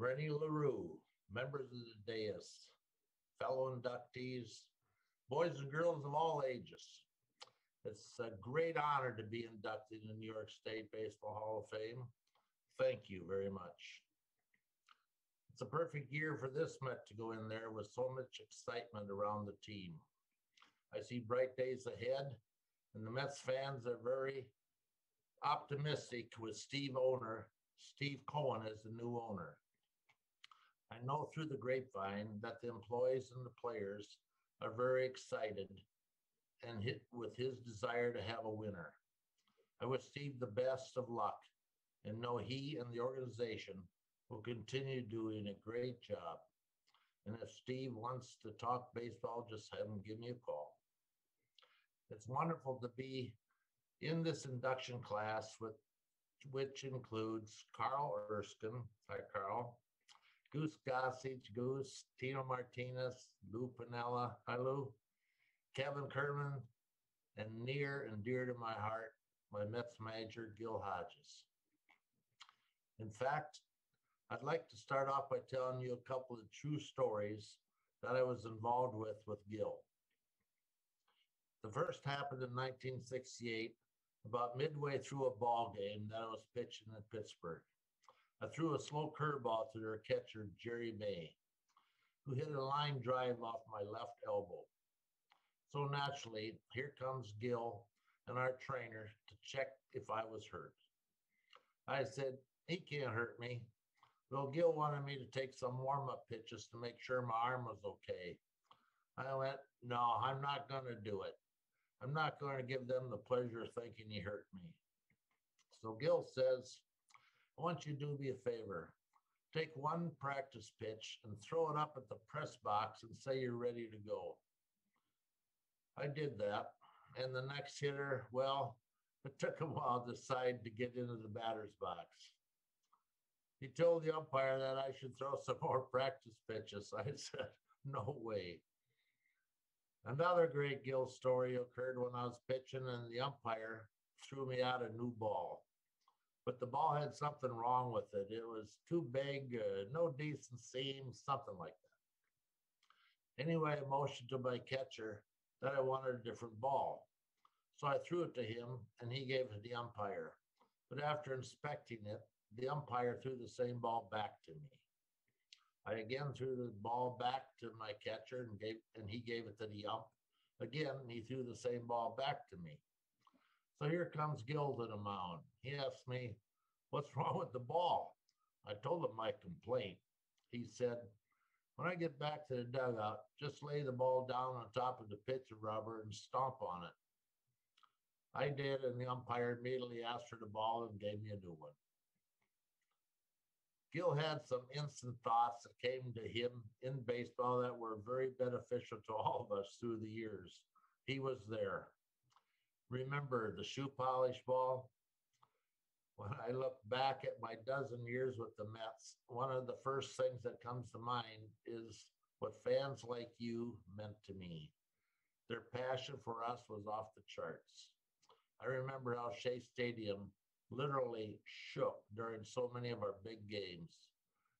Rennie LaRue, members of the dais, fellow inductees, boys and girls of all ages. It's a great honor to be inducted in the New York State Baseball Hall of Fame. Thank you very much. It's a perfect year for this Met to go in there with so much excitement around the team. I see bright days ahead, and the Mets fans are very optimistic with Steve Cohen as the new owner. I know through the grapevine that the employees and the players are very excited and with his desire to have a winner. I wish Steve the best of luck and know he and the organization will continue doing a great job. And if Steve wants to talk baseball, just have him give me a call. It's wonderful to be in this induction class, which includes Carl Erskine. Hi, Carl. Goose Gossage, Goose, Tino Martinez, Lou Piniella, hi Lou, Kevin Kerman, and near and dear to my heart, my Mets manager, Gil Hodges. In fact, I'd like to start off by telling you a couple of true stories that I was involved with Gil. The first happened in 1968, about midway through a ball game that I was pitching in Pittsburgh. I threw a slow curveball to their catcher, Jerry May, who hit a line drive off my left elbow. So naturally, here comes Gil and our trainer to check if I was hurt. I said, he can't hurt me. Well, Gil wanted me to take some warm-up pitches to make sure my arm was okay. I went, no, I'm not going to do it. I'm not going to give them the pleasure of thinking he hurt me. So Gil says, I want you to do me a favor. Take one practice pitch and throw it up at the press box and say you're ready to go. I did that. And the next hitter, well, it took a while to decide to get into the batter's box. He told the umpire that I should throw some more practice pitches. I said, no way. Another great Gil story occurred when I was pitching and the umpire threw me out a new ball. But the ball had something wrong with it. It was too big, no decent seam, something like that. Anyway, I motioned to my catcher that I wanted a different ball. So I threw it to him and he gave it to the umpire. But after inspecting it, the umpire threw the same ball back to me. I again threw the ball back to my catcher and he gave it to the ump. Again, he threw the same ball back to me. So here comes Gil to the mound. He asked me, what's wrong with the ball? I told him my complaint. He said, when I get back to the dugout, just lay the ball down on top of the pitcher rubber and stomp on it. I did, and the umpire immediately asked for the ball and gave me a new one. Gil had some instant thoughts that came to him in baseball that were very beneficial to all of us through the years. He was there. Remember the shoe polish ball? When I look back at my dozen years with the Mets, one of the first things that comes to mind is what fans like you meant to me. Their passion for us was off the charts. I remember how Shea Stadium literally shook during so many of our big games.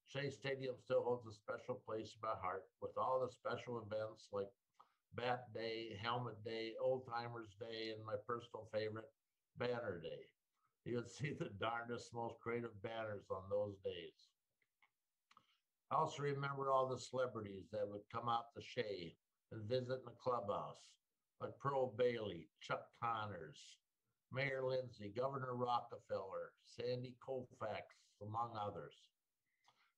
Shea Stadium still holds a special place in my heart with all the special events like Bat Day, Helmet Day, Old Timers Day, and my personal favorite, Banner Day. You would see the darndest, most creative banners on those days. I also remember all the celebrities that would come out to Shea and visit in the clubhouse, like Pearl Bailey, Chuck Connors, Mayor Lindsay, Governor Rockefeller, Sandy Koufax, among others.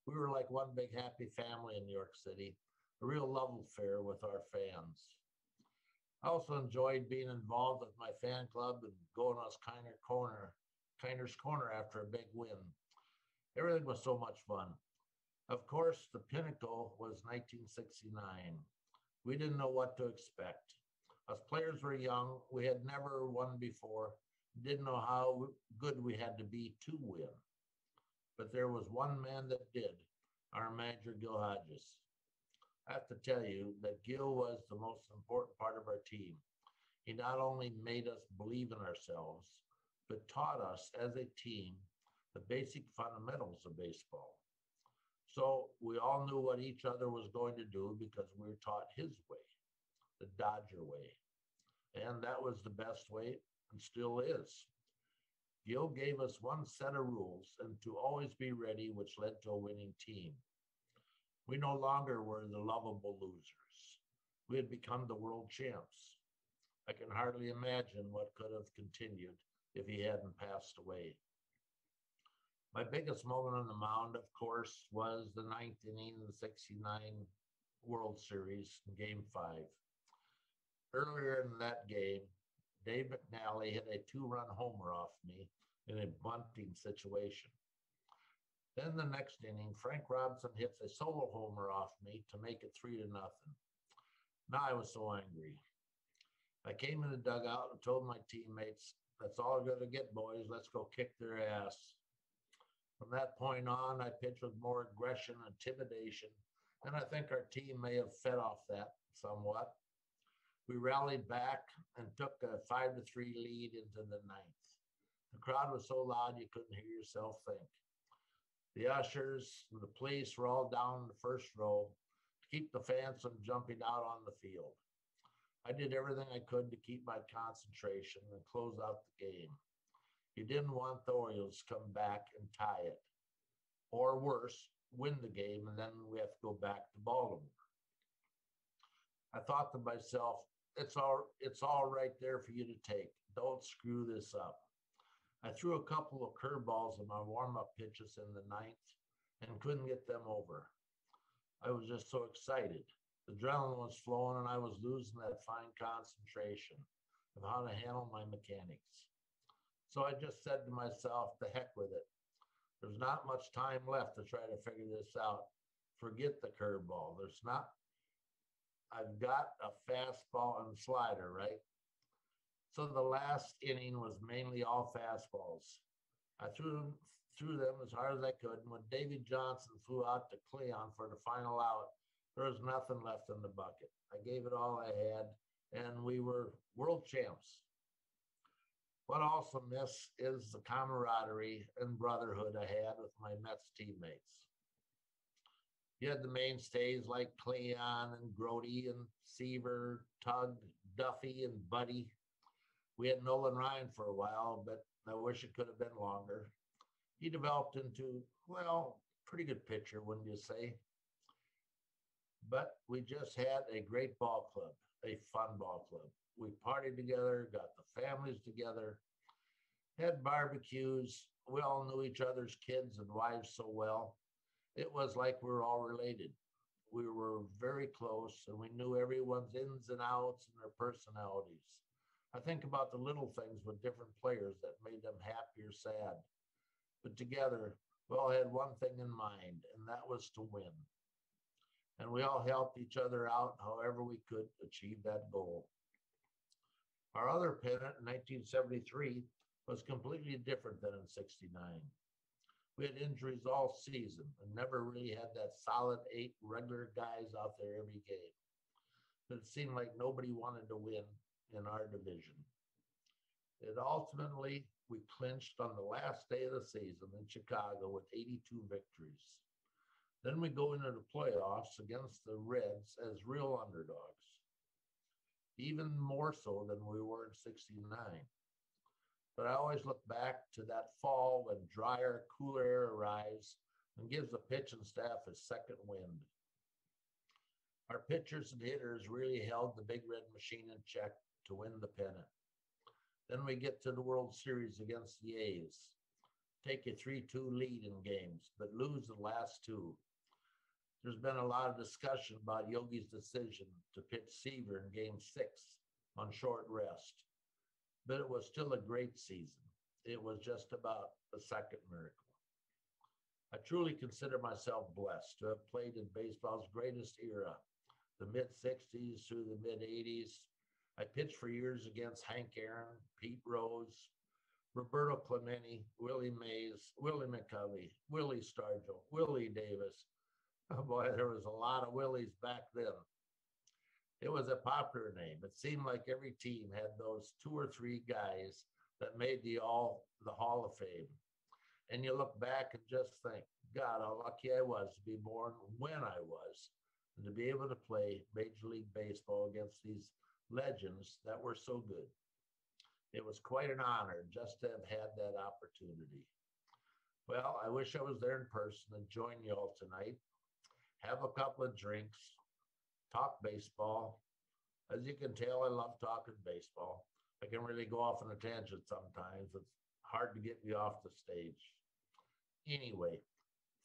We were like one big happy family in New York City, a real love affair with our fans. I also enjoyed being involved with my fan club and going on Kiner's Corner after a big win. Everything was so much fun. Of course, the pinnacle was 1969. We didn't know what to expect. Us players were young. We had never won before. Didn't know how good we had to be to win. But there was one man that did, our manager, Gil Hodges. I have to tell you that Gil was the most important part of our team. He not only made us believe in ourselves, but taught us as a team the basic fundamentals of baseball. So we all knew what each other was going to do because we were taught his way, the Dodger way. And that was the best way and still is. Gil gave us one set of rules and to always be ready, which led to a winning team. We no longer were the lovable losers. We had become the world champs. I can hardly imagine what could have continued if he hadn't passed away. My biggest moment on the mound, of course, was the ninth inning of the 69 World Series, Game 5. Earlier in that game, Dave McNally hit a two-run homer off me in a bunting situation. Then the next inning, Frank Robinson hits a solo homer off me to make it 3-0. Now I was so angry. I came in the dugout and told my teammates, "That's all I'm going to get, boys. Let's go kick their ass." From that point on, I pitched with more aggression and intimidation, and I think our team may have fed off that somewhat. We rallied back and took a 5-3 lead into the ninth. The crowd was so loud you couldn't hear yourself think. The ushers and the police were all down in the first row to keep the fans from jumping out on the field. I did everything I could to keep my concentration and close out the game. You didn't want the Orioles to come back and tie it, or worse, win the game, and then we have to go back to Baltimore. I thought to myself, it's all right there for you to take. Don't screw this up. I threw a couple of curveballs in my warm-up pitches in the ninth and couldn't get them over. I was just so excited. The adrenaline was flowing and I was losing that fine concentration of how to handle my mechanics. So I just said to myself, the heck with it. There's not much time left to try to figure this out. Forget the curveball. I've got a fastball and slider, right? So the last inning was mainly all fastballs. I threw them as hard as I could. And when Davy Johnson flew out to Cleon for the final out, there was nothing left in the bucket. I gave it all I had, and we were world champs. What I also miss is the camaraderie and brotherhood I had with my Mets teammates. You had the mainstays like Cleon and Grody and Seaver, Tug, Duffy, and Buddy. We had Nolan Ryan for a while, but I wish it could have been longer. He developed into, well, pretty good pitcher, wouldn't you say? But we just had a great ball club, a fun ball club. We partied together, got the families together, had barbecues. We all knew each other's kids and wives so well. It was like we were all related. We were very close and we knew everyone's ins and outs and their personalities. I think about the little things with different players that made them happy or sad. But together, we all had one thing in mind, and that was to win. And we all helped each other out however we could achieve that goal. Our other pennant in 1973 was completely different than in 69. We had injuries all season and never really had that solid 8 regular guys out there every game. But it seemed like nobody wanted to win in our division. It ultimately, we clinched on the last day of the season in Chicago with 82 victories. Then we go into the playoffs against the Reds as real underdogs, even more so than we were in 69. But I always look back to that fall when drier, cooler air arrives and gives the pitching staff a second wind. Our pitchers and hitters really held the Big Red Machine in check to win the pennant. Then we get to the World Series against the A's, take a 3-2 lead in games, but lose the last 2. There's been a lot of discussion about Yogi's decision to pitch Seaver in Game 6 on short rest, but it was still a great season. It was just about a second miracle. I truly consider myself blessed to have played in baseball's greatest era, the mid-60s through the mid-80s. I pitched for years against Hank Aaron, Pete Rose, Roberto Clemente, Willie Mays, Willie McCovey, Willie Stargell, Willie Davis. Oh boy, there was a lot of Willies back then. It was a popular name. It seemed like every team had those 2 or 3 guys that made the Hall of Fame. And you look back and just think, God, how lucky I was to be born when I was and to be able to play Major League Baseball against these legends that were so good. It was quite an honor just to have had that opportunity. Well, I wish I was there in person and join you all tonight. Have a couple of drinks, talk baseball. As you can tell, I love talking baseball. I can really go off on a tangent sometimes. It's hard to get me off the stage. Anyway,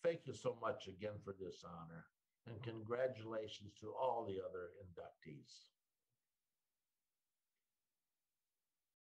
thank you so much again for this honor, and congratulations to all the other inductees.